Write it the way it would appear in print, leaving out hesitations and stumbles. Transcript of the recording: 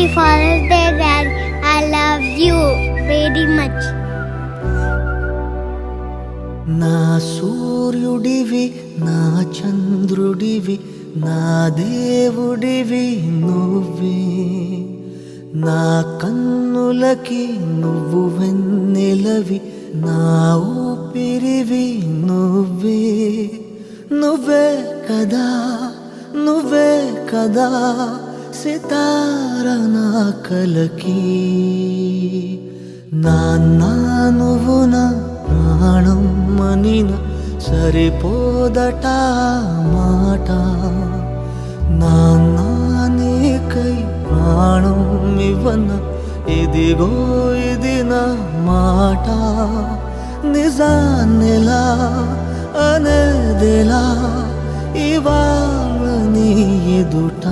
Father's Day, Dad. I love you very much. నా సూర్యుడివి నా చంద్రుడివి నా దేవుడివి నువ్వే నా కన్నులకి నువ్వు వెన్నెలవి నా ఊపిరివి నువ్వే నువ్వే కదా నువ్వే కదా సితార నా కలకి నాన్న నువ్వు నా ప్రాణం మనిన సరిపోదట మాట నాన్న నీకై ప్రాణం ఇవ్వన ఇదిగో ఇది నా మాట నిజాన్నెలా అనేదిలా ఇవాళ నీ ఎదుట